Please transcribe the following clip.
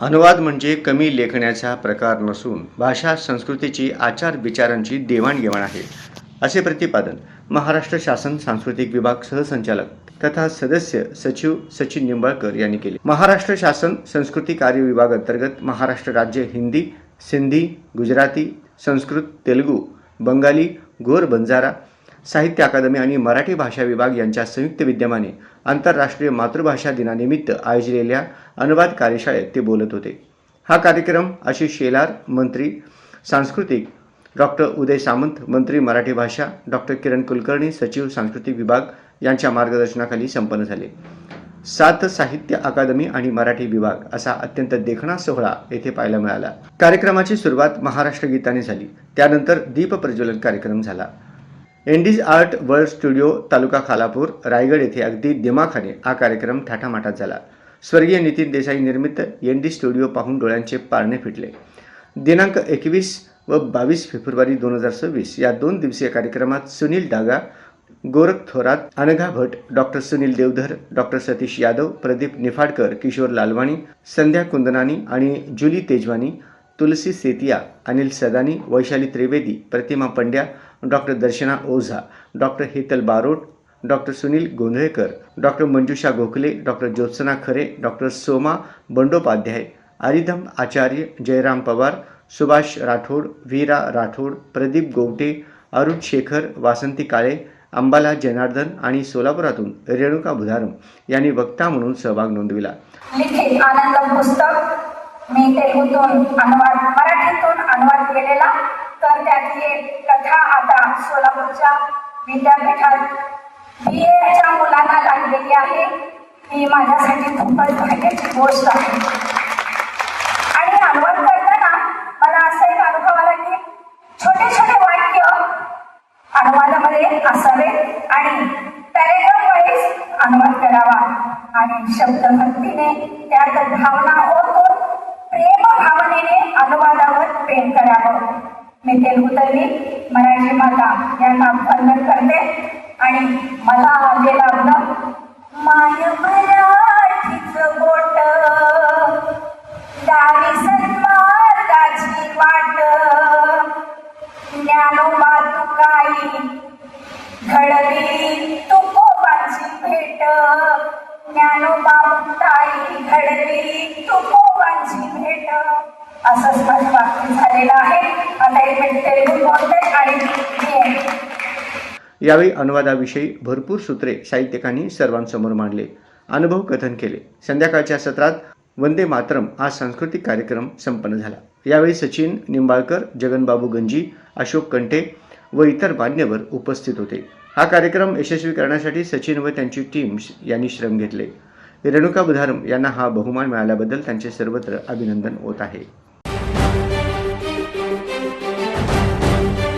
अनुवाद म्हणजे कमी लेखण्याचा प्रकार नसून भाषा संस्कृतीची आचार विचारांची देवाणघेवाण आहे, असे प्रतिपादन महाराष्ट्र शासन सांस्कृतिक विभाग सहसंचालक तथा सदस्य सचिव सचिन निंबाळकर यांनी केले। महाराष्ट्र शासन संस्कृती कार्य विभाग अंतर्गत महाराष्ट्र राज्य हिंदी, सिंधी, गुजराती, संस्कृत, तेलुगू, बंगाली, गोर बंजारा साहित्य अकादमी आणि मराठी भाषा विभाग यांच्या संयुक्त विद्यमाने आंतरराष्ट्रीय मातृभाषा दिनानिमित्त आयोजिलेल्या अनुवाद कार्यशाळेत ते बोलत होते। हा कार्यक्रम आशिष शेलार मंत्री सांस्कृतिक, डॉक्टर उदय सामंत मंत्री मराठी भाषा, डॉक्टर किरण कुलकर्णी सचिव सांस्कृतिक विभाग यांच्या मार्गदर्शनाखाली संपन्न झाले। 7 साहित्य अकादमी आणि मराठी विभाग असा अत्यंत देखणा सोहळा येथे पाहायला मिळाला। कार्यक्रमाची सुरुवात महाराष्ट्र गीताने झाली, त्यानंतर दीप प्रज्वलन कार्यक्रम झाला। इंडीज आर्ट वर्ल्ड स्टुडिओ तालुका खालापूर रायगड येथे अगदी दिमाखाने हा कार्यक्रम थाटामाटात झाला। स्वर्गीय नितीन देसाई निर्मित एनडी स्टुडिओ पाहून डोळ्यांचे पारणे फिटले। दिनांक 21 व 22 फेब्रुवारी 2026 या 2 दिवसीय कार्यक्रमात सुनील डागा, गोरख थोरात, अनघा भट, डॉक्टर सुनील देवधर, डॉक्टर सतीश यादव, प्रदीप निफाडकर, किशोर लालवाणी, संध्या कुंदनानी आणि Julie Tejwani, Tulsi Setia, Anil Sadani, Vaishali Trivedi, Pratima Pandya, doctor Darshana Ojha, doctor Hetal Barot, doctor Sunil Gondhalekar, doctor Manjusha Gokhale, doctor Jyotsna Khare, doctor Soma Bandopadhyay, Aridham Acharya, Jayram Pawar, Subhash Rathod, Veera Rathod, Pradeep Govte, Arun Shekhar, Vasanti Kale, Ambala Janardan आणि सोलापुरातून रेणुका बुधारम यांनी वक्ता म्हणून सहभाग नोंदविला। लिखित आनंद पुस्तक मी तेलुगूतून अनुवाद, मराठीतून अनुवाद केलेला, तर त्याची एक कथा आता सोलापूरच्या विद्यापीठात BA मुलांना लागलेली आहे। ही माझ्यासाठी खूपच भाग्याची गोष्ट आहे। आणि अनुवाद करताना मला असा एक अनुभव आला की छोटे छोटे वाक्य अनुवादामध्ये असावे आणि पॅरेग्राफ वाईज अनुवाद करावा आणि शब्दभक्तीने त्यात भावना ओतून प्रेम भावनेने अनुवादावर प्रेम करावं। मी तेलुगुतली मराठी माता यांना वंदन करते आणि मला जे लाभलं माय मराठीचं बोट दारी सन्मार्गाची वाट ज्ञानोबा तुकाई घडली तुकोबाची भेट ज्ञानोबा तुकाई घडली तुकोबाची भेट असंच माझं वाक्य झालेलं आहे। आता एक तेलुगू बोलते आणि यावेळी अनुवादाविषयी भरपूर सूत्रे साहित्यिकांनी सर्वांसमोर मांडले, अनुभव कथन केले। संध्याकाळच्या सत्रात वंदे मातरम हा सांस्कृतिक कार्यक्रम संपन्न झाला। यावेळी सचिन निंबाळकर, जगनबाबू गंजी, अशोक कंटे व इतर मान्यवर उपस्थित होते। हा कार्यक्रम यशस्वी करण्यासाठी सचिन व त्यांची टीम यांनी श्रम घेतले। रेणुका बुधारम यांना हा बहुमान मिळाल्याबद्दल त्यांचे सर्वत्र अभिनंदन होत आहे।